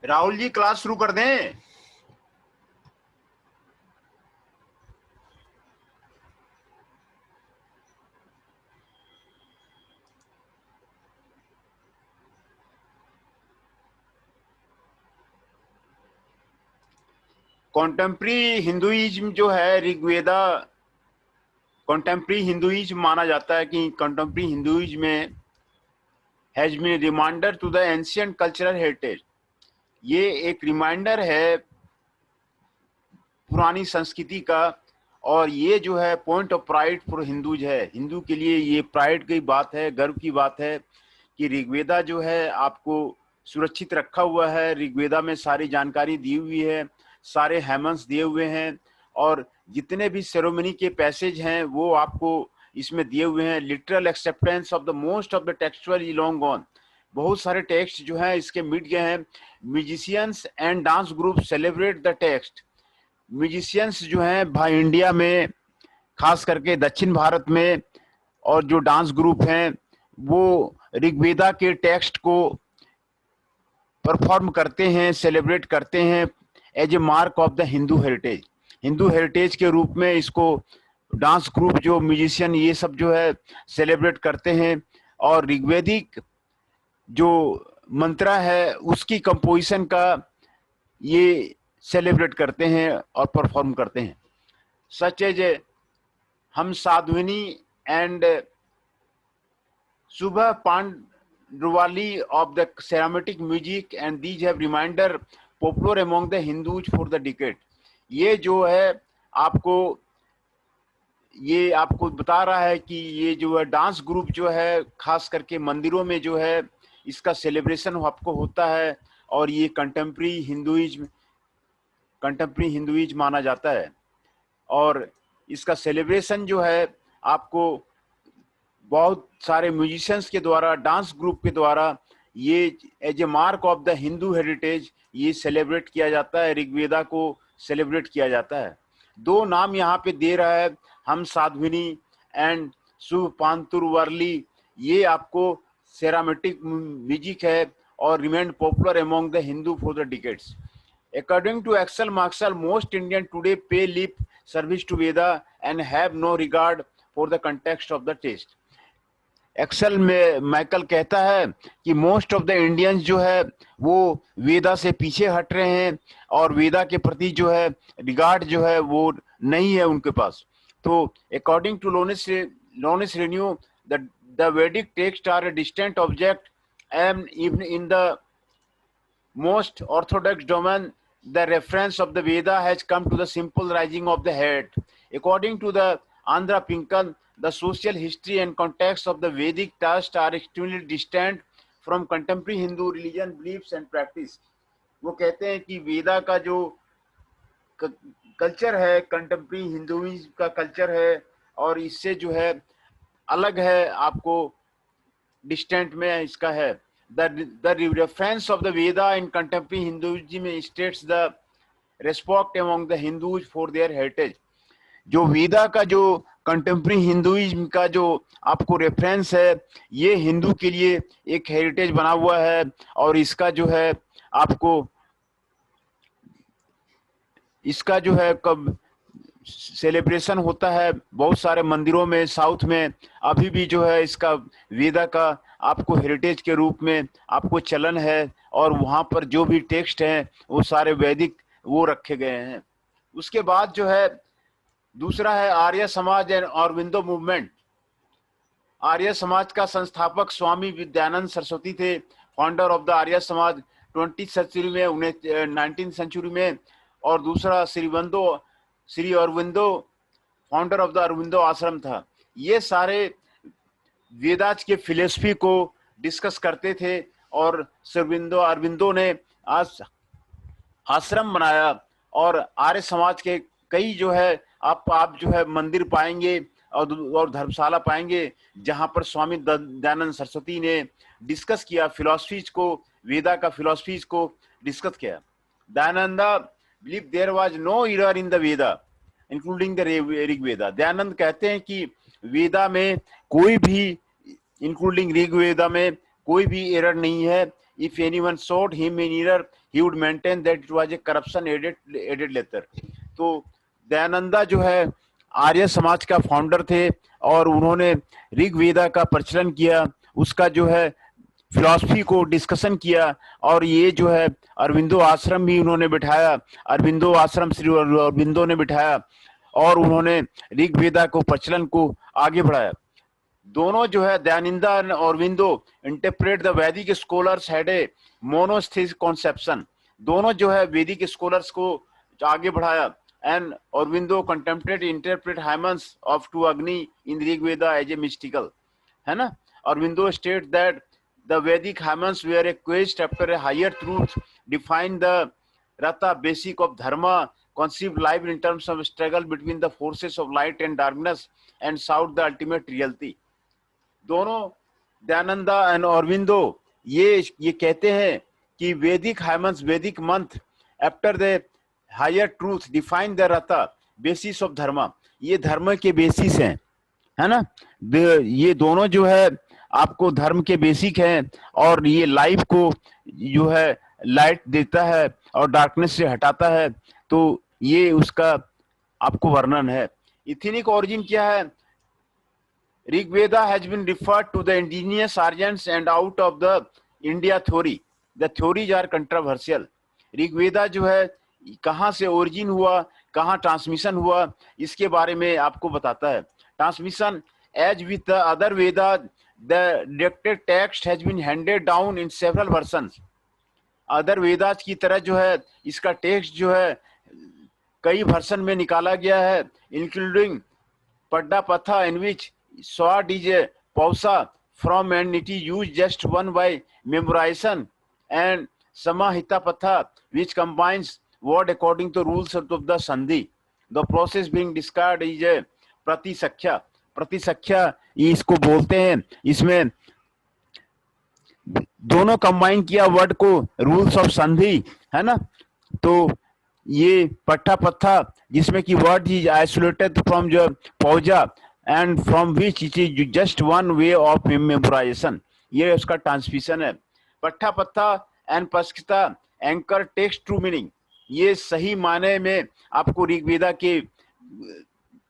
Rahul ji class शुरू कर दें। कॉन्टेम्प्री हिंदुइज्म जो है ऋग्वेदा, कॉन्टेम्प्री हिंदुइज्म माना जाता है कि कॉन्टेम्प्री हिंदुइज्म में has been reminder to the ancient cultural heritage. ये एक रिमाइंडर है पुरानी संस्कृति का, और ये जो है point of pride for Hindus है। हिंदू के लिए ये प्राइड की बात है, गर्व की बात है कि ऋग्वेदा जो है आपको सुरक्षित रखा हुआ है। ऋग्वेदा में सारी जानकारी दी हुई है, सारे हेमंस दिए हुए हैं, और जितने भी सेरेमनी के पैसेज हैं वो आपको इसमें दिए हुए हैं। Literal acceptance of the most of the textual is long gone. बहुत सारे टेक्स्ट जो हैं इसके मिट गए हैं। Musicians and dance group celebrate the text. Musicians जो हैं भाई इंडिया में, खास करके दक्षिण भारत में, और जो डांस ग्रुप हैं वो ऋग्वेदा के टेक्स्ट को परफॉर्म करते हैं, सेलिब्रेट करते हैं as a mark of the Hindu heritage. Hindu heritage के रूप में इसको डांस ग्रुप, जो म्यूजिशियन, ये सब जो है सेलिब्रेट करते हैं। और ऋग्वेदिक जो मंत्रा है उसकी कंपोजिशन का ये सेलिब्रेट करते हैं और परफॉर्म करते हैं। सच एज हम साध्विनी एंड सुबह Pandurvali of the ceramic music, and these have reminder popular among the Hindus for the decade। ये जो है आपको बता रहा है कि ये जो है डांस ग्रुप जो है खास करके मंदिरों में जो है इसका सेलिब्रेशन आपको होता है, और ये कंटेम्प्रेरी हिंदुइज्म माना जाता है। और इसका सेलिब्रेशन जो है आपको बहुत सारे म्यूजिशियंस के द्वारा, डांस ग्रुप के द्वारा, ये as a mark of the Hindu heritage ये सेलिब्रेट किया जाता है, ऋग्वेदा को सेलिब्रेट किया जाता है। दो नाम यहाँ पे दे रहा है, हम साध्विनी एंड शुभ पांतुरवर्ली। ये आपको सेरामेटिक म्यूजिक है और remain popular among the Hindu for the decades. According to Axel Marshall, most Indians today pay lip service to Veda and have no regard for the context of the text। Axel में Michael कहता है कि most of the Indians जो है वो वेदा से पीछे हट रहे हैं, और वेदा के प्रति जो है रिगार्ड जो है वो नहीं है उनके पास। तो according to Louis Renou, the Vedic text are a distant object and even in the most orthodox domain, the reference of the Veda has come to the simple rising of the head। According to the Andhra Pinkan, the social history and context of the Vedic text are extremely distant from contemporary Hindu religion, beliefs and practice। वो कहते हैं कि वेदा का जो culture है, contemporary Hinduism का culture है, और इससे जो है अलग है, आपको डिस्टेंट में इसका है। The reference of the Veda in contemporary Hinduism states the respect among the Hindus for their heritage। जो वेदा का जो कंटेम्प्रेरी हिंदुइज्म का जो आपको रेफरेंस है, ये हिंदू के लिए एक हेरिटेज बना हुआ है, और इसका जो है आपको इसका जो है कब सेलिब्रेशन होता है बहुत सारे मंदिरों में, साउथ में अभी भी जो है इसका वेदा का आपको हेरिटेज के रूप में आपको चलन है, और वहाँ पर जो भी टेक्स्ट हैं वो सारे वैदिक वो रखे गए हैं। उसके बाद जो है दूसरा है आर्य समाज एंड अरविंदो मूवमेंट। आर्य समाज का संस्थापक स्वामी विद्यानंद सरस्वती थे, founder of the Arya Samaj 20th century में, 19th सेंचुरी में। और दूसरा Shri Aurobindo, founder of the Aurobindo आश्रम था। ये सारे वेदांत के फिलोसफी को डिस्कस करते थे, और अरविंदो ने आज आश्रम बनाया, और आर्य समाज के कई जो है आप जो है मंदिर पाएंगे और धर्मशाला पाएंगे जहां पर स्वामी दयानंद सरस्वती ने डिस्कस किया फिलोसफीज को, वेदा का फिलोसफीज को डिस्कस किया। Dayananda believe there was no error in the Veda including the Rigveda. Dayanand कहते हैं कि वेदा में कोई भी, इंक्लूडिंग ऋग्वेदा में कोई भी एरर नहीं है, If anyone sought him in error, he would maintain that it was a corruption aided letter. तो दयानंदा जो है आर्य समाज का फाउंडर थे और उन्होंने ऋग्वेदा का प्रचलन किया, उसका जो है फिलॉसफी को डिस्कशन किया, और ये जो है अरविंदो आश्रम भी उन्होंने बिठाया, अरविंदो आश्रम श्री अरविंदो ने बिठाया और उन्होंने ऋग्वेदा को प्रचलन को आगे बढ़ाया। दोनों जो है दयानंदा और Aurobindo interpret the Vedic scholars had a monotheistic conception. दोनों जो है वैदिक स्कॉलर्स को आगे बढ़ाया। And Aurobindo contemplate interpret hymns of to Agni in Rigveda as a mystical, है ना। Aurobindo state that the Vedic hymns were a quest after a higher truth, define the rta basic of dharma, conceive life in terms of struggle between the forces of light and darkness and sought the ultimate reality। दोनों Dayananda and Aurobindo ये कहते हैं कि वैदिक hymns, Vedic mantra after the higher truth define the rta basis of dharma, ये धर्म के basis हैं, है ना। ये दोनों जो है आपको धर्म के बेसिक हैं और ये लाइफ को जो है लाइट देता है और डार्कनेस से हटाता है। तो ये उसका आपको वर्णन है। इथेनिक ओरिजिन क्या है? Rigveda has been referred to the indigenous Aryans and out of the India theory, the theories are controversial. Rigveda जो है कहाँ से ओरिजिन हुआ, कहाँ ट्रांसमिशन हुआ, इसके बारे में आपको बताता है। Transmission as with the other Veda, the directed text has been handed down in several versions. Other Vedas की तरह जो है इसका टेक्स्ट जो है कई वर्षन में निकाला गया है, including Padapatha in which sword is a pausa from and it is used just one by memorization, and samahitapatha which combines word according to rules of the sandhi। The process being described is a प्रतिसख्या। प्रतिसख्या ये इसको बोलते हैं, इसमें दोनों combine किया word को, rules of संधि, है ना। तो ये पट्टा पत्था जिसमें कि वर्ड इज आइसोलेटेड फ्रॉम जो पौजा and from which it is just one way of memorization, ये उसका ट्रांसमिशन है। पट्टा पत्ता एंड पस्किता एंकर टेक्स्ट ट्रू मीनिंग, ये सही माने में आपको ऋग्वेदा के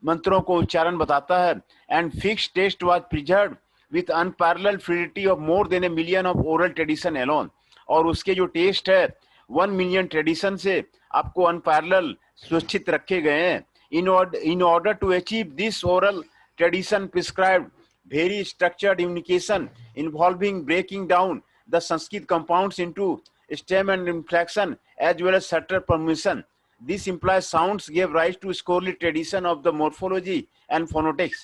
मंत्रों को उच्चारण बताता है। And fix text was preserved with unparalleled fluidity of more than a million of oral tradition alone, और उसके जो टेक्स्ट है 1 मिलियन ट्रेडिशन से आपको अनपैरेलल सुरक्षित रखे गए हैं। In order to achieve this oral tradition prescribed very structured communication involving breaking down the Sanskrit compounds into stem and inflection as well as subtle permutation. This implies sounds gave rise to scholarly tradition of the morphology and phonetics।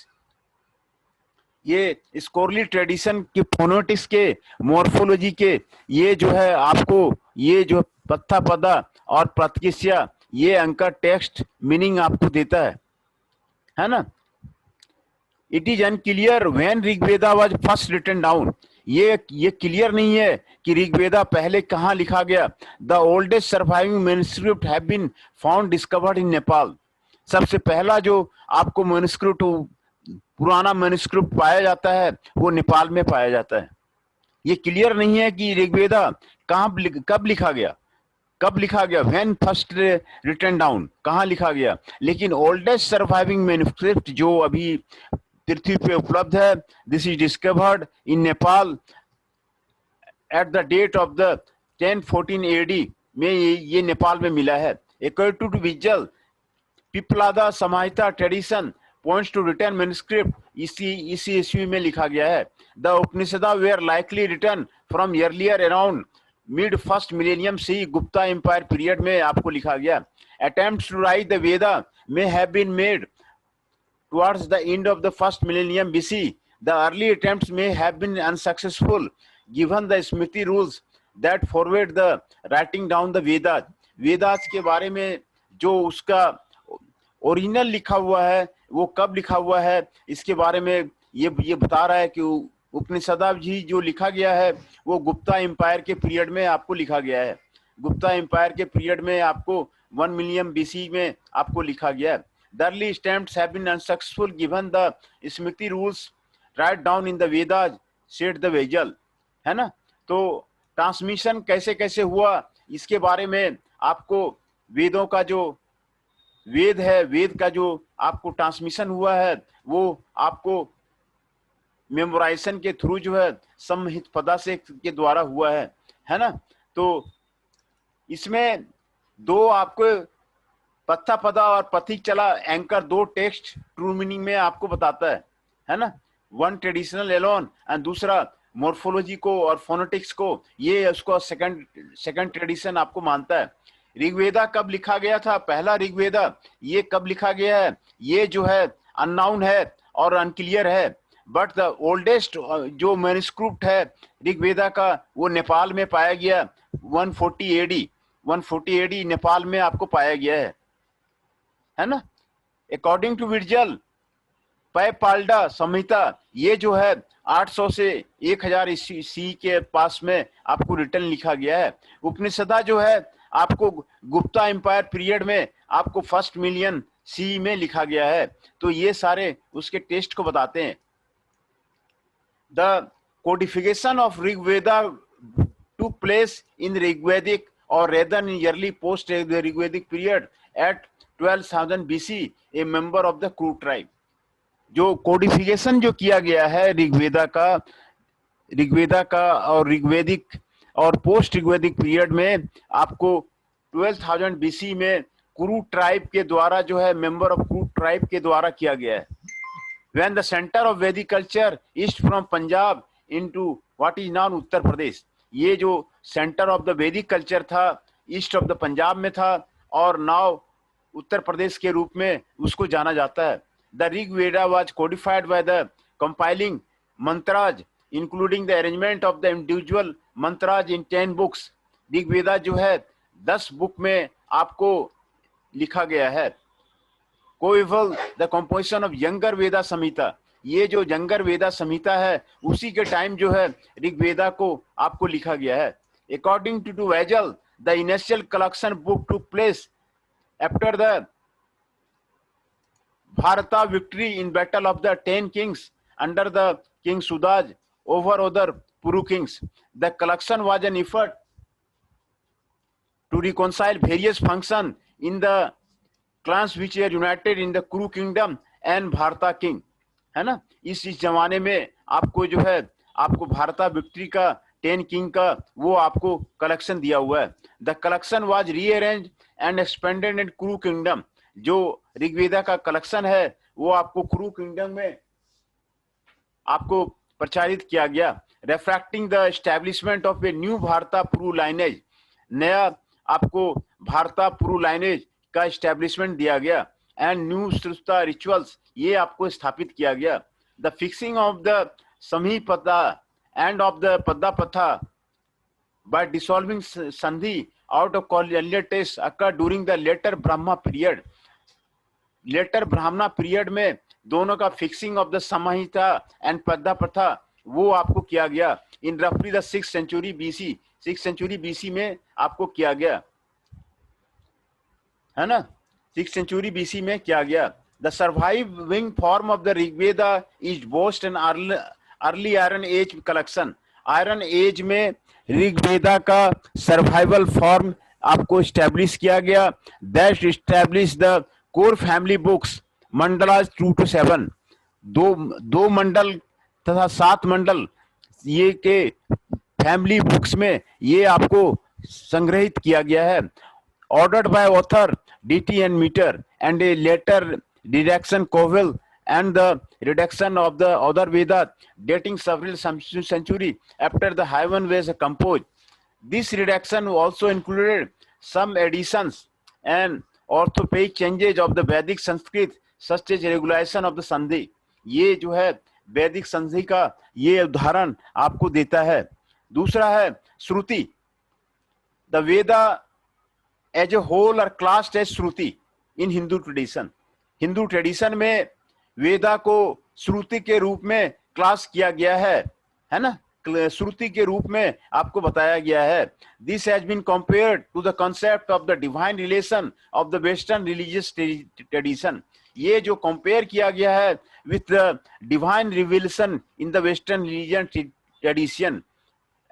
ये स्कोरली tradition के फोनोटिक्स के morphology के ये जो है आपको ये जो पत्था पदा और प्रतिक्रिया ये अंका टेक्स्ट मीनिंग आपको देता है ना। It is unclear when Rigveda was first written down, ये क्लियर नहीं है कि ऋग्वेदा पहले कहाँ लिखा गया। The oldest surviving manuscript have been found discovered in Nepal. सबसे पहला जो आपको मैन्युस्क्रिप्ट, पुराना मैन्युस्क्रिप्ट पाया जाता है वो नेपाल में पाया जाता है। ये क्लियर नहीं है कि ऋग्वेदा कब लिखा गया, व्हेन फर्स्ट रिटन डाउन, कहाँ लिखा गया। लेकिन ओल्डेस्ट सर्वाइविंग मैन्युस्क्रिप्ट जो अभी पृथ्वी पे उपलब्ध है, this is discovered in Nepal at the date of the 1014 AD में, ये नेपाल में मिला है। According to Witzel Pippalada Samhita tradition points to written manuscript इसी ईस्वी में लिखा गया है। The Upanishada were likely written from earlier around mid first millennium से गुप्ता एम्पायर पीरियड में आपको लिखा गया। Attempts to write the Veda may have been made towards the end of the first millennium BC. The early attempts may have been unsuccessful given the Smriti rules that forbade the writing down the Vedas। Vedas के बारे में जो उसका original लिखा हुआ है वो कब लिखा हुआ है इसके बारे में ये बता रहा है कि उपनिषदा जी जो लिखा गया है वो गुप्ता एम्पायर के पीरियड में आपको लिखा गया है। गुप्ता एम्पायर के पीरियड में आपको 1 मिलियन BC में आपको लिखा गया है। The early attempts have been unsuccessful given the Smriti rules write down in the Vedas, said the Vajal, है ना। तो ट्रांसमिशन कैसे कैसे हुआ, इसके बारे में आपको वेदों का जो वेद है, वेद का जो आपको ट्रांसमिशन हुआ है वो आपको मेमोराइजेशन के थ्रू जो है संहित पदा से के द्वारा हुआ है ना। तो इसमें दो आपको पत्था पदा और पथिक चला एंकर, दो टेक्स्ट ट्रू मीनिंग में आपको बताता है ना। वन ट्रेडिशनल एलोन एंड दूसरा मोर्फोलॉजी को और फोनेटिक्स को, ये उसको सेकंड ट्रेडिशन आपको मानता है। ऋग्वेदा कब लिखा गया था, पहला ऋग्वेदा ये कब लिखा गया है, ये जो है अननाउन है और अनक्लियर है। बट द ओल्डेस्ट जो मैन्युस्क्रिप्ट है ऋग्वेदा का वो नेपाल में पाया गया, 140 AD नेपाल में आपको पाया गया है ना। अकॉर्डिंग टू विरजल पैपाल्डा संहिता, ये जो है 800 से 1000 ईस्वी के पास में आपको रिटर्न लिखा गया है। उपनिषदा जो है आपको गुप्ता एम्पायर पीरियड में आपको फर्स्ट मिलियन सी में लिखा गया है। तो ये सारे उसके टेस्ट को बताते हैं। The codification of Rigveda took place in Rigvedic or rather in early post Rigvedic period at 12,000 BC, a member of the Kru tribe। जो कोडिफिकेशन जो किया गया है ऋग्वेदा का और ऋग्वेदिक और पोस्ट ऋग्वेदिक पीरियड में आपको 12,000 BC में कुरु ट्राइब के द्वारा जो है मेंबर ऑफ कुरु ट्राइब के द्वारा किया गया है। When the center of Vedic culture east from Punjab into what is now Uttar Pradesh, ये जो सेंटर ऑफ द वैदिक कल्चर था ईस्ट ऑफ द पंजाब में था और नाउ उत्तर प्रदेश के रूप में उसको जाना जाता है। The Rigveda was codified by the compiling mantras including the arrangement of the individual mantras in 10 books. Rigveda जो है 10 बुक में आपको लिखा गया है। Coeval the composition of younger Veda Samhita, ये जो यंगर वेदा संहिता है उसी के टाइम जो है ऋग्वेदा को आपको लिखा गया है। According to Witzel the initial collection book took place after the Bharata victory in battle of the 10 kings under the king Sudas over other Puru kings. The collection was an effort to reconcile various function in the clans which are united in the Kuru kingdom and Bharata king, है ना। इस जमाने में आपको जो है आपको भारता विक्ट्री का 10 किंग का वो आपको कलेक्शन दिया हुआ है। The collection was rearranged and expanded in Kuru kingdom, जो ऋग्वेदा का कलेक्शन है वो आपको कुरु किंगडम में आपको प्रचारित किया गया। Reflecting the establishment of a new भारता पुरु लाइनेज, नया आपको भारता पुरु लाइनेज का एस्टेब्लिशमेंट दिया गया। एंड न्यू श्रुता रिचुअल्स, ये आपको स्थापित किया गया। द फिक्सिंग ऑफ द समी पदा and of the pada patha by dissolving sandhi out of earlier text occur during the later Brahmana period. Later Brahmana period में दोनों का fixing of the samhita and pada patha वो आपको किया गया। इन रफली the 6th century BC, 6th century BC में आपको किया गया है ना। 6th century BC में किया गया। The surviving form of the Rigveda is based an early iron age collection. Iron age में ऋग्वेदा का सर्वाइवल फॉर्म आपको स्टैब्लिश किया गया। That establish the core family books mandalas 2 to 7, दो मंडल तथा 7 मंडल ये के फैमिली बुक्स में ये आपको संग्रहित किया गया है। Ordered by author DT and Meter and a later redaction Covell and the redaction of the other Veda dating several century after the Hyman was composed. This redaction also included some additions and orthopedic changes of the Vedic Sanskrit such as regulation of the Sandhi। ये जो है वैदिक संधि का ये उदाहरण आपको देता है। दूसरा है Shruti. The Veda as a whole are classed as Shruti in Hindu tradition. Hindu tradition में वेदा को श्रुति के रूप में क्लास किया गया है ना, श्रुति के रूप में आपको बताया गया है। This has been compared to the concept of the divine relation of the western religious tradition. ये जो कंपेयर किया गया है with the divine revelation in the western religion tradition,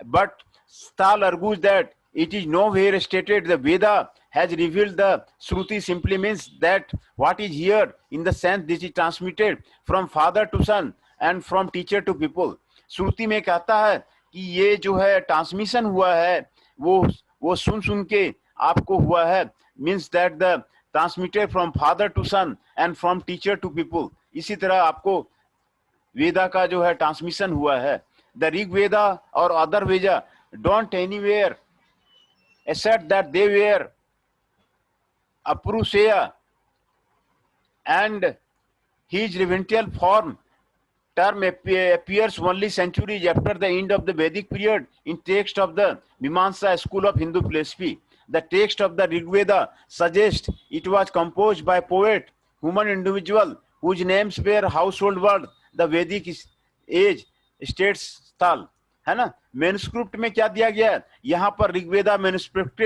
but Stahl argues that it is nowhere stated the Veda has revealed the Shruti simply means that what is here in the sense this is transmitted from father to son and from teacher to people. श्रुति में कहता है कि ये जो है transmission हुआ है वो सुन के आपको हुआ है, means that the transmitted from father to son and from teacher to people. इसी तरह आपको वेदा का जो है ट्रांसमिशन हुआ है। द ऋग वेदा और other Veda don't anywhere except that they were Apruseya and his revental form term appears only centuries after the end of the Vedic period in text of the Mimamsa school of Hindu philosophy. The text of the Rig Veda suggests it was composed by poet, human individual whose names were household words. The Vedic age states Stal, है ना। Manuscript में क्या दिया गया है यहाँ पर? Rigveda manuscript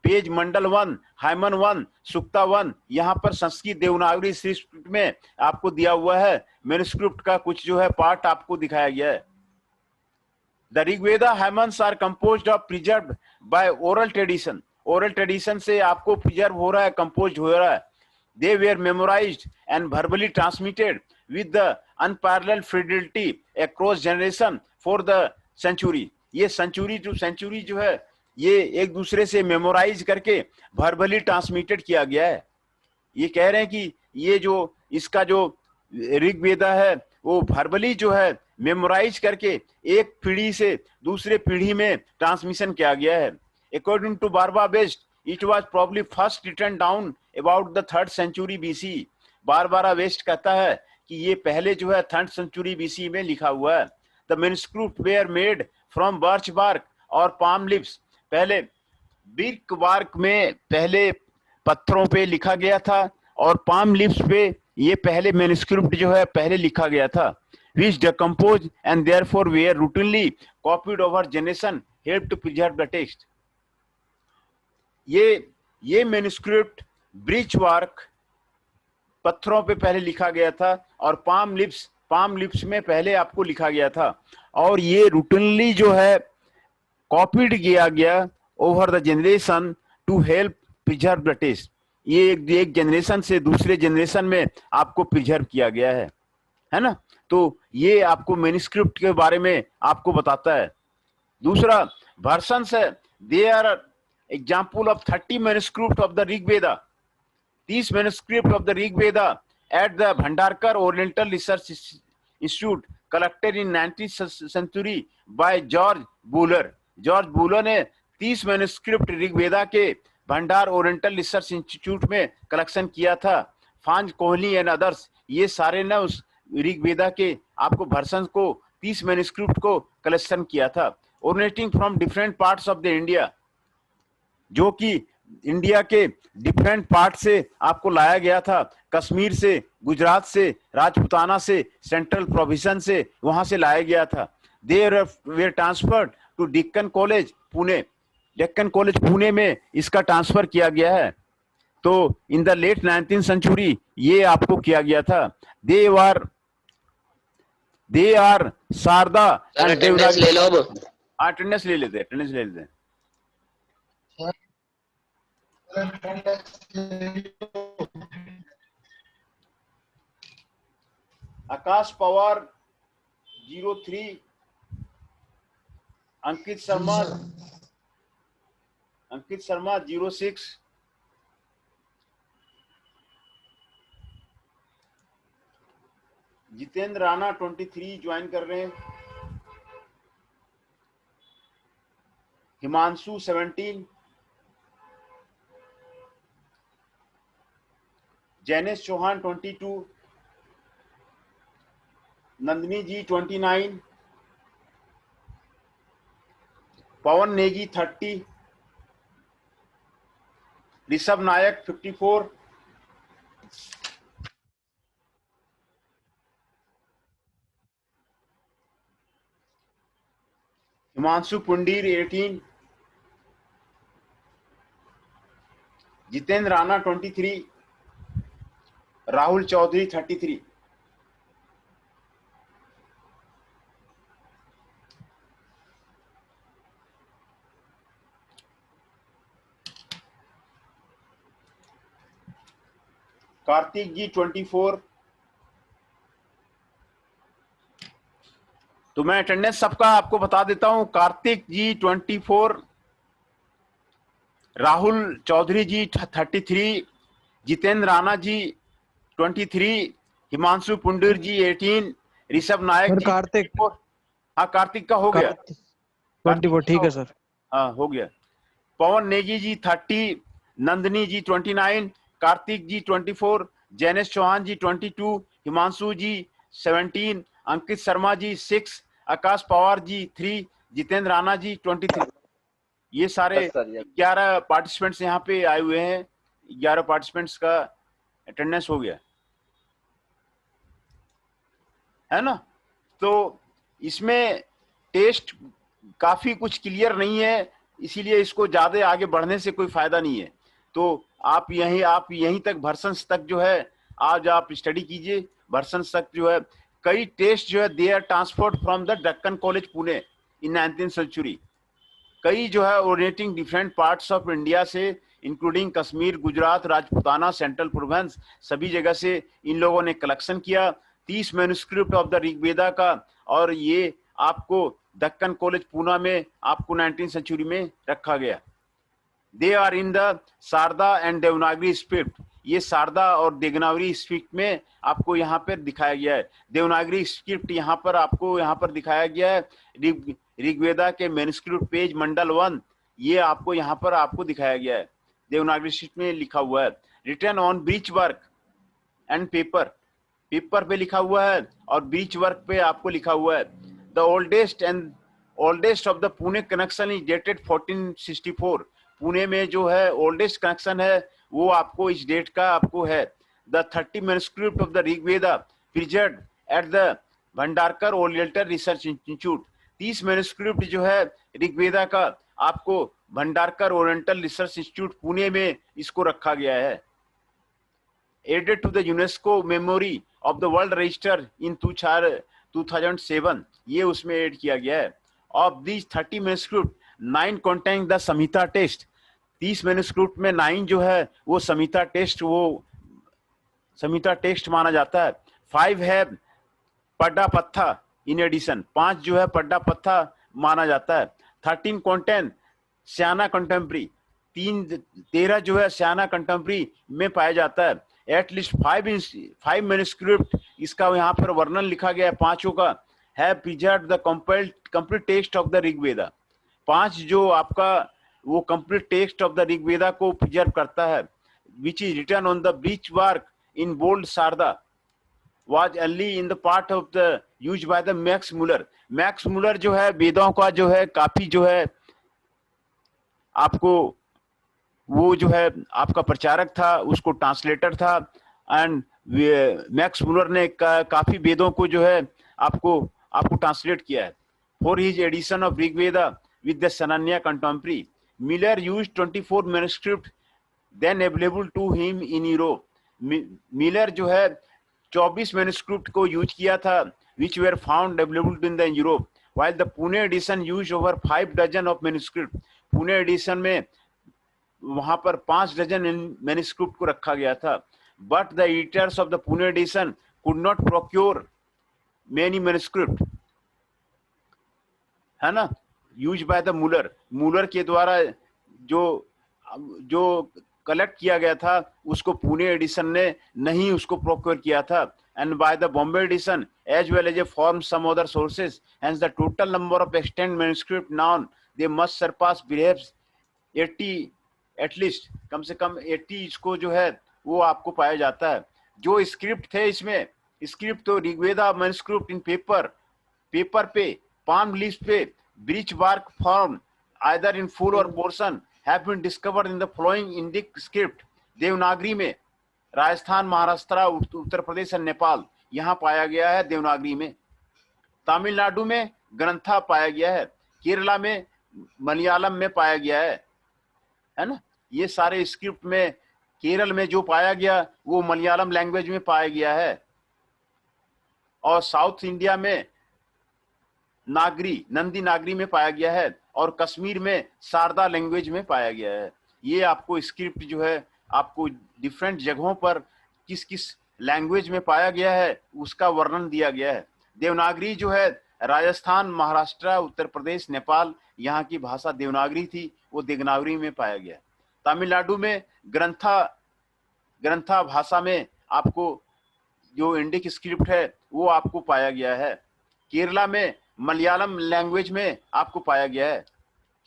page मंडल 1 hymen 1 सुक्ता 1, यहाँ पर संस्कृत देवनागरी स्क्रिप्ट में आपको दिया हुआ है। मैन्युस्क्रिप्ट का कुछ जो है पार्ट आपको दिखाया गया है। The Rigveda hymns are composed of preserved by oral tradition. Oral tradition से आपको प्रिजर्व हो रहा है, कंपोज हो रहा है। They were memorized and verbally transmitted with the unparalleled fidelity across generation for the century. ये सेंचुरी टू सेंचुरी जो है ये एक दूसरे से मेमोराइज करके वर्बली ट्रांसमिटेड किया गया है। ये कह रहे हैं कि ये जो इसका जो ऋग्वेदा है वो वर्बली जो है मेमोराइज करके एक पीढ़ी से दूसरे पीढ़ी में ट्रांसमिशन किया गया है। According to Barbara West it was probably first written down about the 3rd century BC। Barbara West कहता है कि ये पहले जो है 3rd century BC में लिखा हुआ है। The manuscript were made from birch bark और palm leaves। पहले birch bark में पहले पत्थरों पे लिखा गया था और palm leaves पे ये पहले manuscript जो है पहले लिखा गया था। Which decomposed and therefore were routinely copied over generation helped to preserve the text। ये manuscript birch bark पत्थरों पे पहले लिखा गया था और palm लिप्स में पहले आपको लिखा गया था और ये रूटीनली जो है कॉपीड किया गया over the generation to help preserve the text. ये एक जनरेशन से दूसरे जनरेशन में आपको प्रिजर्व किया गया है ना। तो ये आपको मैन्युस्क्रिप्ट के बारे में आपको बताता है। दूसरा वर्शंस है, they are example of 30 manuscript of the Rigveda. 30 manuscript of the Rigveda at the Bhandarkar Oriental Research Institute collected in 19th century by George Buller। George Wular ने 30 मैन्युस्क्रिप्ट ऋग्वेदा के भंडार ओरिएंटल रिसर्च इंस्टीट्यूट में कलेक्शन किया था। फांज कोहली एंड अदर्स ये सारे ने उस ऋग्वेदा के आपको वर्षन को 30 मैन्युस्क्रिप्ट को कलेक्शन किया था। Originating from different parts of the India, जो कि इंडिया के डिफरेंट पार्ट से आपको लाया गया था। कश्मीर से, गुजरात से, राजपुताना से, सेंट्रल प्रोविंस से वहां से लाया गया था। They were transferred to Deccan college Pune. Deccan college Pune में इसका ट्रांसफर किया गया है। तो in the late 19th century ये आपको किया गया था। They are Sharada and Devanagari. ले लो, अटेंडेंस ले लेते हैं। आकाश पवार 03, अंकित शर्मा 06, जितेंद्र राणा 23 ज्वाइन कर रहे हैं। हिमांशु 17, जैनेश चौहान 22, नंदिनी जी 29, पवन नेगी 30, ऋषभ नायक 54, हिमांशु पुंडीर 18, जितेंद्र राणा 23, राहुल चौधरी 33। कार्तिक जी 24। तो मैं अटेंडेंस सबका आपको बता देता हूं। कार्तिक जी 24, राहुल चौधरी जी 33, जितेंद्र राणा जी 23, हिमांशु पुंडीर जी 18, ऋषभ नायक सर जी कार्तिक 24। हाँ कार्तिक का हो गया। कार्तिक कार्तिक 24 जी का ठीक हो है गया। सर। हाँ हो गया। पवन नेगी जी 30, नंदनी जी 29, कार्तिक जी 24, जैनेश चौहान जी 22, हिमांशु जी 17, अंकित शर्मा जी 6, आकाश पवार जी 3, जितेंद्र राणा जी 23। ये सारे यस सर, यस। 11 पार्टिसिपेंट्स यहाँ पे आए हुए हैं। 11 पार्टिसिपेंट्स का अटेंडेंस हो गया है ना। तो इसमें टेस्ट काफी कुछ क्लियर नहीं है, इसीलिए इसको ज्यादा आगे बढ़ने से कोई फायदा नहीं है। तो आप यहीं तक वर्षन्स तक जो है आज आप स्टडी कीजिए। वर्षन्स तक जो है कई टेस्ट जो है they are transferred from the Deccan College Pune in 19th century. कई जो है originating different parts of India से, including Kashmir, Gujarat, Rajputana, central province, सभी जगह से इन लोगों ने कलेक्शन किया 30 मैन्युस्क्रिप्ट ऑफ द ऋग्वेदा का। और ये आपको दक्कन कॉलेज पूना में आपको 19th सेंचुरी में रखा गया। They are in the Sharada and Devanagari script. ये शारदा और देवनागरी स्क्रिप्ट में आपको यहाँ पर दिखाया गया है। देवनागरी स्क्रिप्ट यहाँ पर आपको यहाँ पर दिखाया गया है। ऋग्वेदा के मैन्युस्क्रिप्ट पेज मंडल 1 ये आपको यहाँ पर आपको दिखाया गया है। देवनागरी स्क्रिप्ट में लिखा हुआ है written on birch work and paper. Paper पे लिखा हुआ है और ब्रीच वर्क पे आपको लिखा हुआ है। The oldest of the Pune connection is dated 1464। Pune में जो है ओल्डेस्ट कनेक्शन है वो आपको इस डेट का आपको है। The 30 manuscript of the Rigveda preserved at the Bhandarkar Oriental Research Institute. 30 manuscript जो है ऋग्वेदा का आपको Bhandarkar Oriental Research Institute Pune में इसको रखा गया है। Added to the UNESCO Memory of the World Register in 2007। ये उसमें ऐड किया गया है। Of these 30 manuscript 9 contain the Samhita text. 30 manuscript में 9 जो है वो संहिता टेक्स्ट माना जाता है। 5 है पड्डा पत्था इन एडिशन। 5 जो है पड्डा पत्था माना जाता है। 13 कंटेन स्याना कंटेम्प्री। 13 जो है स्याना कंटेम्प्री में पाया जाता है। एटलीस्ट 5 मैन्युस्क्रिप्ट इसका यहाँ पर वर्णन लिखा गया है पांचों का। है preserve the complete text of the Rigveda. 5 जो आपका वो complete text of the Rigveda को प्रिजर्व करता है। Which is written on the birch work in bold Sharada was only in the part of the used by the Max Muller। Max Muller जो है वेदों का जो है काफी जो है आपको वो जो है आपका प्रचारक था, उसको ट्रांसलेटर था। एंड मैक्स मुलर ने काफी वेदों को जो है आपको ट्रांसलेट किया है। For his edition of Rigveda with the Sayana contemporary Muller used 24 manuscript then available to him in Europe. Muller जो है 24 मैन्युस्क्रिप्ट को यूज किया था which were found available in the Europe, while the Pune edition used over 5 dozen of manuscript। Pune edition में वहां पर 5 dozen manuscript को रखा गया था। But the editors of the Pune edition could not procure many manuscript, है ना, यूज बाय द मुलर के द्वारा जो कलेक्ट किया गया था उसको पुणे एडिशन ने नहीं उसको प्रोक्योर किया था। and by the Bombay edition as well as a form some other sources, hence the total number of extant manuscript known they must surpass perhaps 80, at least कम से कम 80 इसको जो है वो आपको पाया जाता है। जो स्क्रिप्ट थे इसमें, स्क्रिप्ट तो ऋग्वेदा मैन्युस्क्रिप्ट इन पेपर पे, पाम लीफ पे, breach work form either in full or portion have been discovered in the following Indic script। Devanagari में राजस्थान, महाराष्ट्र, उत्तर प्रदेश और नेपाल यहाँ पाया गया है देवनागरी में। तमिलनाडु में ग्रंथा पाया गया है। केरला में मलयालम में पाया गया है ना। ये सारे स्क्रिप्ट में केरल में जो पाया गया वो मलयालम लैंग्वेज में पाया गया है। और साउथ इंडिया में नंदी नागरी में पाया गया है और कश्मीर में शारदा लैंग्वेज में पाया गया है। ये आपको स्क्रिप्ट जो है आपको डिफरेंट जगहों पर किस किस लैंग्वेज में पाया गया है उसका वर्णन दिया गया है। देवनागरी जो है राजस्थान, महाराष्ट्र, उत्तर प्रदेश, नेपाल, यहाँ की भाषा देवनागरी थी, वो देवनागरी में पाया गया। तमिलनाडु में ग्रंथा भाषा में आपको जो इंडिक स्क्रिप्ट है वो आपको पाया गया है। केरला में मलयालम लैंग्वेज में आपको पाया गया है,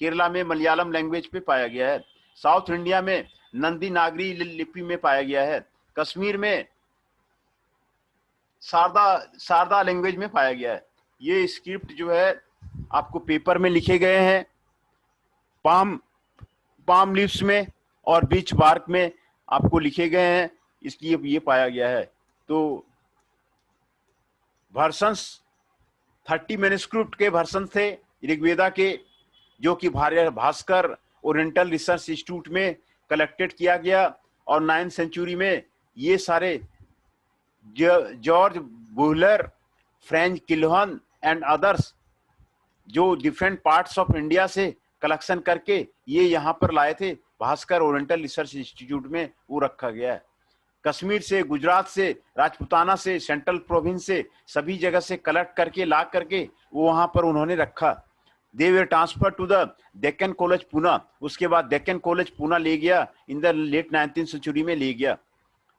केरला में मलयालम लैंग्वेज पे पाया गया है। साउथ इंडिया में नंदी नागरी लिपि में पाया गया है। कश्मीर में शारदा लैंग्वेज में पाया गया है। ये स्क्रिप्ट जो है आपको पेपर में लिखे गए हैं, पाम लीव्स में और बीच बार्क में आपको लिखे गए हैं, इसलिए ये पाया गया है। तो वर्शंस 30 मैन्युस्क्रिप्ट के वर्शन थे ऋग्वेदा के, जो कि भास्कर ओरिएंटल रिसर्च इंस्टीट्यूट में कलेक्टेड किया गया। और 9th सेंचुरी में ये सारे George Buhler, Franz Kielhorn and others जो डिफरेंट पार्ट्स ऑफ इंडिया से कलेक्शन करके ये यहाँ पर लाए थे, भास्कर ओरिएंटल रिसर्च इंस्टीट्यूट में वो रखा गया है। कश्मीर से, गुजरात से, राजपूताना से, सेंट्रल प्रोविंस से, सभी जगह से कलेक्ट करके ला करके वो वहां पर उन्होंने रखा। They were transfer to the Deccan College Poona. उसके बाद डेक्कन कॉलेज पूना ले गया, in the late 19th century में ले गया।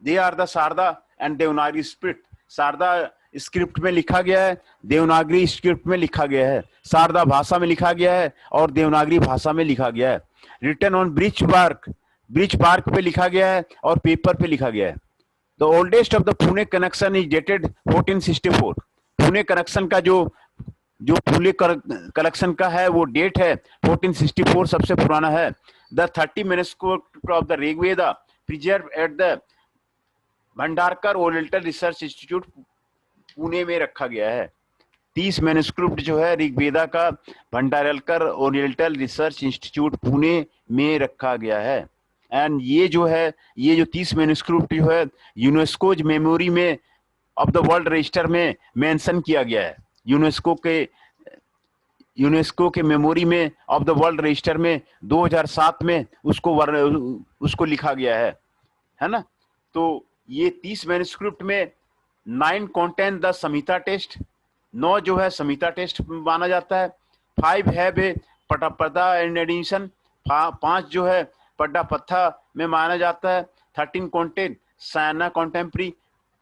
They are the Sharada and Devanagari script. Sharada script में लिखा गया है, देवनागरी स्क्रिप्ट में लिखा गया है, शारदा भाषा में लिखा गया है और देवनागरी भाषा में लिखा गया है। रिटन ऑन ब्रिच बार्क पे लिखा गया है और पेपर पे लिखा गया है। The oldest of the Pune connection is dated 1464। Pune connection का जो पुणे कलेक्शन का है वो डेट है 1464, सबसे पुराना है। The 30 manuscript of the Rigveda preserve eight the Bhandarkar Oriental Research Institute Pune में रखा गया है। 30 मैन्युस्क्रिप्ट जो है ऋग्वेदा का Bhandarkar Oriental Research Institute Pune में रखा गया है। एंड ये जो 30 मैन्युस्क्रिप्ट जो है यूनेस्को मेमोरी में ऑफ द वर्ल्ड रजिस्टर में मेंशन किया गया है। यूनेस्को के मेमोरी में ऑफ द वर्ल्ड रजिस्टर में 2007 में उसको लिखा गया है ना। तो ये 30 मैन्युस्क्रिप्ट में 9 कंटेन द संहिता टेस्ट, 9 जो है संहिता टेस्ट माना जाता है। 5 हैव ए पटा एंड एडिशन, 5 जो है पड्डापत्था में माना जाता है। 13 कंटेन सैन्या कॉन्टेम्प्री,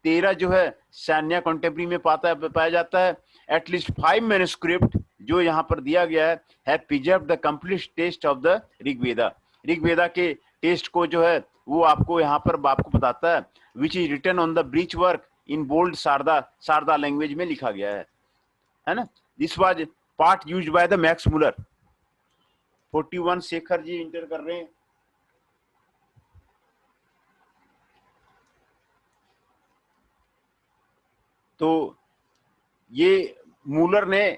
13 जो है सैन्या कॉन्टेम्प्री में पाया जाता है। एटलीस्ट 5 मैन्युस्क्रिप्ट जो यहाँ पर दिया गया है preserve the complete text of the Rigveda के टेस्ट को जो है वो आपको यहाँ पर आपको बताता है। Which is written on the birch work in bold Sharada language में लिखा गया है ना। This was part used by the Max Muller. 41 Shekhar ji enter कर रहे हैं। तो ये मूलर ने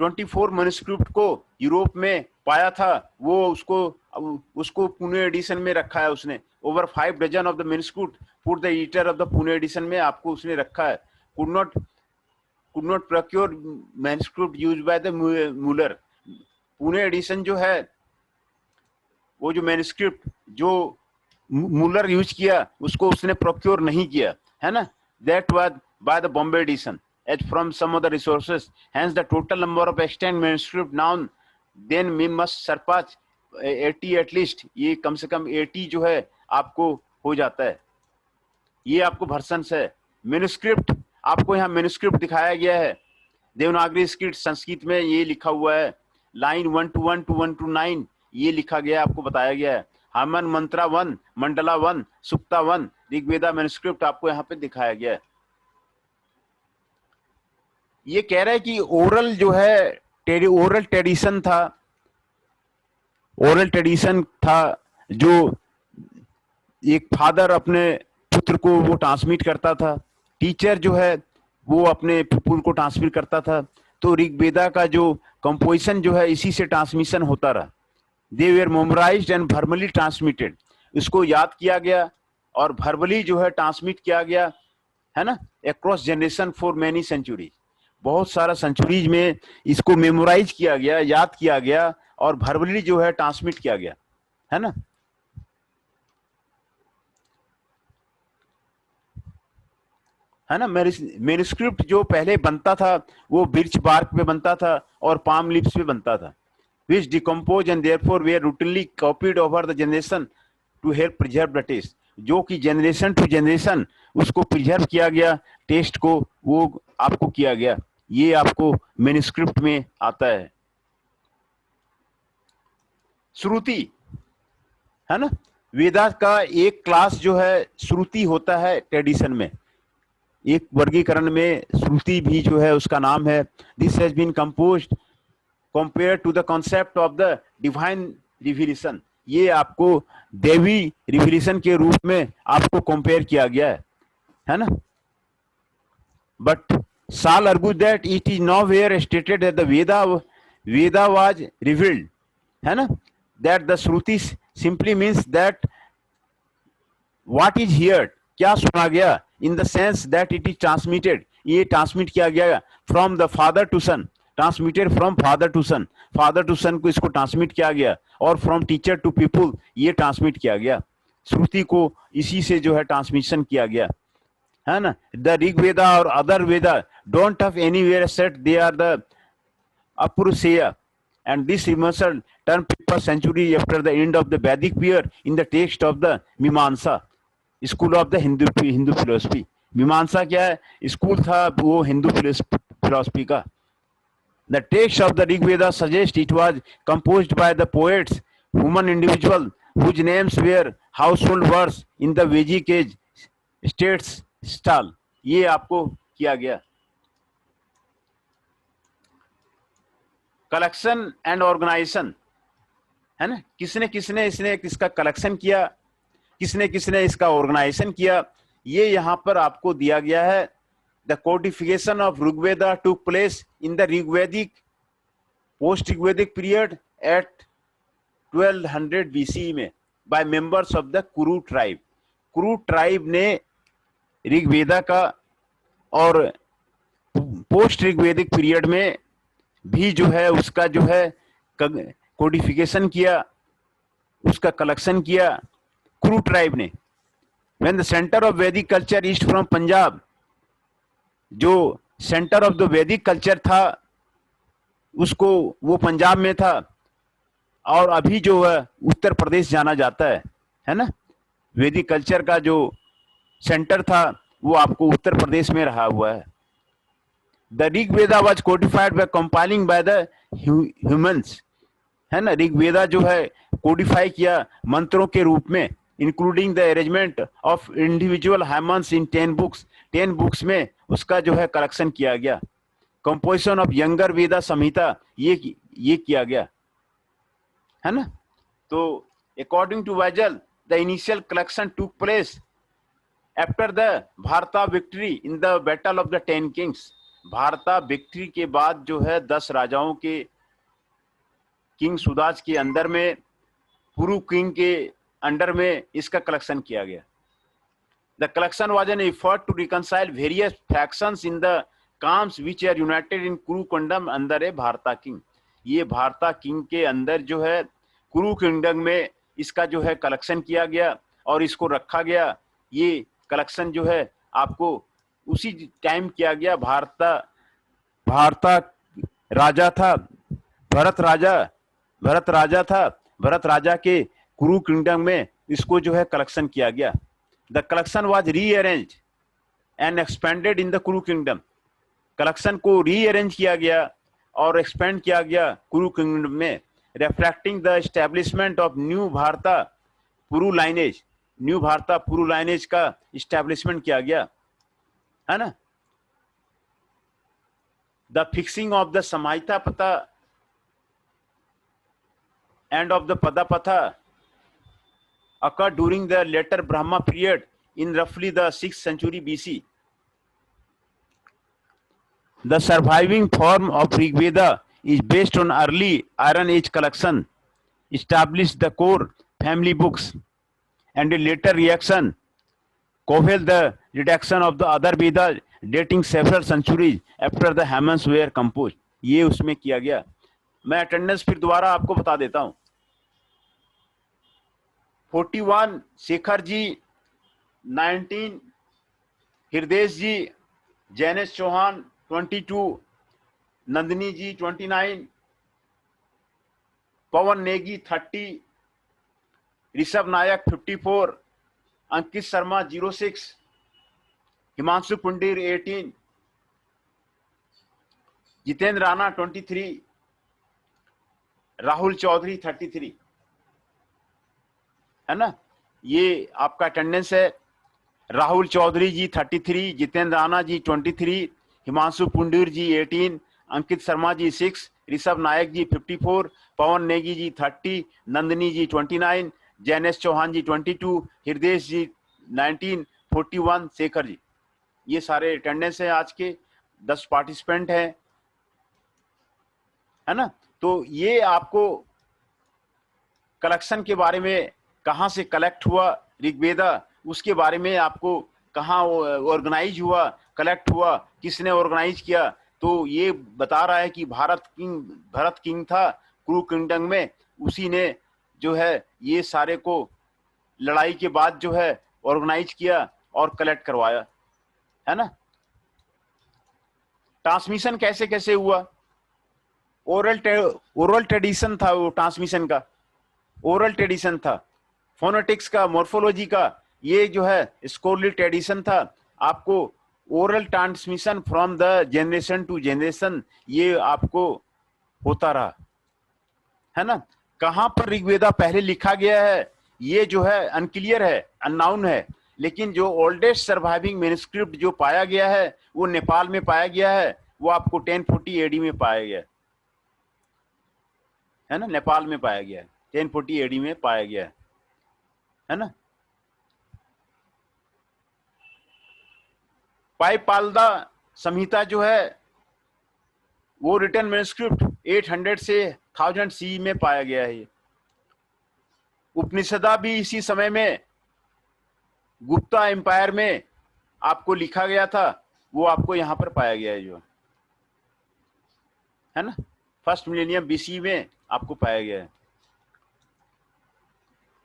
24 मैन्युस्क्रिप्ट को यूरोप में पाया था, वो उसको पुणे एडिशन में रखा है उसने। Over 5 dozen of the manuscript for the editor of the Pune edition में आपको उसने रखा है। Could not procure manuscript used by the Muller. Pune edition जो है वो जो मैन्युस्क्रिप्ट जो मूलर यूज किया उसको उसने प्रोक्योर नहीं किया, है ना। That was by the Bombay edition as from some other resources. Hence the total number of extant manuscript known then we must surpass 80 at least। ये कम से कम 80 जो है आपको हो जाता है। ये आपको वर्शंस है। मैन्युस्क्रिप्ट आपको यहाँ मैन्युस्क्रिप्ट दिखाया गया है। देवनागरी स्क्रिप्ट संस्कृत में ये लिखा हुआ है, लाइन 1 to 1 to 1 to 9 ये लिखा गया, आपको बताया गया है। हवन मंत्रा 1, मंडला 1, सुक्ता 1, ऋग्वेदा मैन्युस्क्रिप्ट आपको यहाँ पे दिखाया गया है। ये कह रहा है कि ओरल जो है ओरल ट्रेडिशन था जो एक फादर अपने पुत्र को वो ट्रांसमिट करता था, टीचर जो है वो अपने पुत्र को ट्रांसमिट करता था। तो ऋग्वेदा का जो कंपोजिशन जो है इसी से ट्रांसमिशन होता रहा। दे were memorized and verbally transmitted. इसको याद किया गया और वर्बली जो है ट्रांसमिट किया गया, है ना, across generation for many century. बहुत सारा सेंचुरीज में इसको मेमोराइज किया गया, याद किया गया और वर्बली जो है ट्रांसमिट किया गया, है ना। है ना। मैन्युस्क्रिप्ट जो पहले बनता था वो बिर्च बार्क पे बनता था और पाम लीव्स पे बनता था, which decompose and therefore were routinely copied over the generation to help preserve the taste। जो कि जनरेशन टू जनरेशन उसको प्रिजर्व किया गया, टेस्ट को वो आपको किया गया, ये आपको मैन्युस्क्रिप्ट में आता है। श्रुति, है ना, वेदा का एक क्लास जो है श्रुति होता है ट्रेडिशन में, एक वर्गीकरण में श्रुति भी जो है उसका नाम है। This has been composed compare to the concept of the divine revelation, ये आपको देवी रिविलेशन के रूप में आपको कंपेयर किया गया है ना। But Saul argues that it is nowhere stated that the Veda was revealed, है ना, that the Shruti simply means that what is heard, क्या सुना गया, in the sense that it is transmitted, ये ट्रांसमिट किया गया from the father to son, transmitted from father to son, father to son को इसको ट्रांसमिट किया गया, और from teacher to people ये ट्रांसमिट किया गया, श्रुति को इसी से जो है ट्रांसमिशन किया गया, है ना। द ऋग वेदा और other Veda don't have anywhere set they are the apaurusheya, and this reversal turned 5th century after the end of the Vedic period in the text of the Mimamsa school of the Hindu philosophy। मीमांसा क्या है, school था वो Hindu philosophy का। The text of the Rig Veda suggests it was composed by the poets, human individual whose names were household words in the Vedic age states style, ये आपको किया गया। कलेक्शन एंड ऑर्गेनाइजेशन, है ना, किसने किसने इसका कलेक्शन किया, किसने किसने इसका ऑर्गेनाइजेशन किया, ये यहां पर आपको दिया गया है। The codification of Rigveda took place in the Rigvedic post Rigvedic period at 1200 BCE में by members of the Kuru tribe. Kuru tribe ने ऋग्वेदा का और पोस्ट ऋग्वेदिक पीरियड में भी जो है उसका जो है कोडिफिकेशन किया, उसका कलेक्शन किया कुरु ट्राइब ने। When the center of Vedic culture east from Punjab, जो सेंटर ऑफ द वैदिक कल्चर था उसको वो पंजाब में था, और अभी जो है उत्तर प्रदेश जाना जाता है ना। वैदिक कल्चर का जो सेंटर था वो आपको उत्तर प्रदेश में रहा हुआ है। The Rigveda was codified by compiling by the hymns, है ना, ऋग वेदा जो है कोडिफाई किया मंत्रों के रूप में, including the arrangement of individual hymns in 10 books, 10 books में उसका जो है कलेक्शन किया गया। Composition of younger Veda Samhita ये किया गया, है ना। तो according to Witzel the initial collection took place after the Bharata victory in the battle of the 10 kings. Bharata victory के बाद जो है 10 राजाओं के किंग सुदाज के अंदर में, पुरु किंग के अंडर में इसका कलेक्शन किया गया। The collection was an effort to reconcile various factions in the clans which are united in Kuru kingdom अंदर है भारता किंग। ये भारता किंग के अंदर जो है कुरु किंगडम में इसका जो है कलेक्शन किया गया और इसको रखा गया। ये कलेक्शन जो है आपको उसी टाइम किया गया। भारता राजा था, भरत राजा के कुरु किंगडम में इसको जो है कलेक्शन किया गया। The collection was rearranged and expanded in the कुरु किंगडम। कलेक्शन को रीअरेंज किया गया और एक्सपेंड किया गया कुरु किंगडम में, reflecting the establishment of new भारता पुरु लाइनेज। न्यू भारता पुरु लाइनेज का एस्टेब्लिशमेंट किया गया, है ना। The fixing of the Samhita patha and of the Padapatha occurred during the later Brahma period in roughly the 6th century BC. The surviving form of Rig Veda is based on early Iron Age collection, established the core family books, and a later reaction quelled the redaction of the other Vedas dating several centuries after the hymns were composed. ये उसमें किया गया। मैं attendance फिर दोबारा आपको बता देता हूँ। 41 शेखर जी, 19 हृदय जी, जैनेश चौहान 22, नंदिनी जी 29, पवन नेगी 30, ऋषभ नायक 54, अंकित शर्मा 06, हिमांशु पुंडीर 18, जितेंद्र राणा 23, राहुल चौधरी 33, है ना। ये आपका अटेंडेंस है। राहुल चौधरी जी 33, जितेंद्र राणा जी 23, हिमांशु पुंडीर जी 18, अंकित शर्मा जी 6, ऋषभ नायक जी 54, पवन नेगी जी 30, नंदिनी जी 29, जैनेश चौहान जी 22, हृदय जी 19, 41 शेखर जी। ये सारे अटेंडेंस है आज के। 10 पार्टिसिपेंट हैं, है ना। तो ये आपको कलेक्शन के बारे में, कहाँ से कलेक्ट हुआ ऋग्वेदा, उसके बारे में आपको कहाँ ऑर्गेनाइज हुआ, कलेक्ट हुआ, किसने ऑर्गेनाइज किया, तो ये बता रहा है कि भरत किंग था कुरु किंगडम में, उसी ने जो है ये सारे को लड़ाई के बाद जो है ऑर्गेनाइज किया और कलेक्ट करवाया, है ना। ट्रांसमिशन कैसे कैसे हुआ? ओरल ट्रेडिशन था वो, ट्रांसमिशन का ओरल ट्रेडिशन था। फोनेटिक्स का, मॉर्फोलॉजी का, ये जो है स्कोरली ट्रेडिशन था। आपको oral transmission from the generation to generation ये आपको होता रहा, है ना। कहां पर ऋग्वेदा पहले लिखा गया है ये जो है अनक्लियर है, अननाउन है। लेकिन जो ओल्डेस्ट सर्वाइविंग मैन्युस्क्रिप्ट जो पाया गया है वो नेपाल में पाया गया है। वो आपको 1040 एडी में पाया गया है ना, नेपाल में पाया गया है, 1040 एडी में पाया गया है ना। पाइपालदा संहिता जो है वो रिटर्न मैन्युस्क्रिप्ट 800 से 1000 सी में पाया गया है। उपनिषदा भी इसी समय में गुप्ता एम्पायर में आपको लिखा गया था, वो आपको यहाँ पर पाया गया है, जो है ना, फर्स्ट मिलेनियम बीसी में आपको पाया गया है।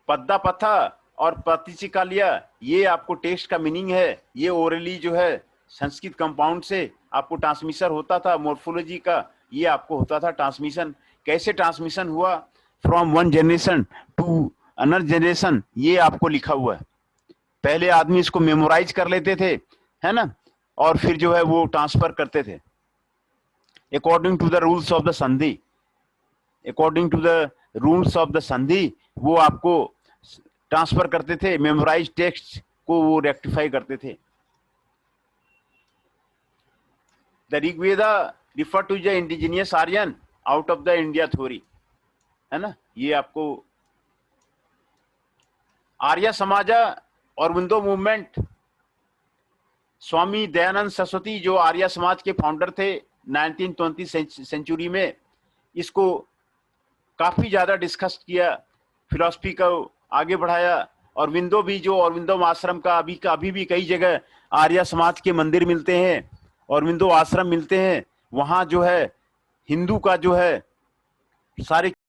पद्दा पथा और प्रतिचिकालिया ये आपको टेक्स्ट का मीनिंग है। ये ओरली जो है संस्कृत कंपाउंड से आपको ट्रांसमिशन होता था, मॉर्फोलॉजी का ये आपको होता था ट्रांसमिशन। कैसे ट्रांसमिशन हुआ from one generation to another generation, ये आपको लिखा हुआ है। पहले आदमी इसको मेमोराइज कर लेते थे, है ना, और फिर जो है वो ट्रांसफर करते थे according to the rules of the sandhi. According to the rules of the sandhi वो आपको ट्रांसफर करते थे, मेमोराइज टेक्स्ट को वो रेक्टिफाई करते थे। The Rigveda refer to the indigenous Aryan out of the India theory, है ना। ये आपको आर्य समाजा और विंडो मूवमेंट, स्वामी दयानंद सरस्वती जो आर्य समाज के फाउंडर थे 1920 सेंचुरी में, इसको काफी ज्यादा डिस्कस किया, फिलॉसफी को आगे बढ़ाया। और विंडो भी जो अरविंदो आश्रम का अभी भी कई जगह आर्य समाज के मंदिर मिलते हैं और विंडो आश्रम मिलते हैं। वहां जो है हिंदू का जो है सारे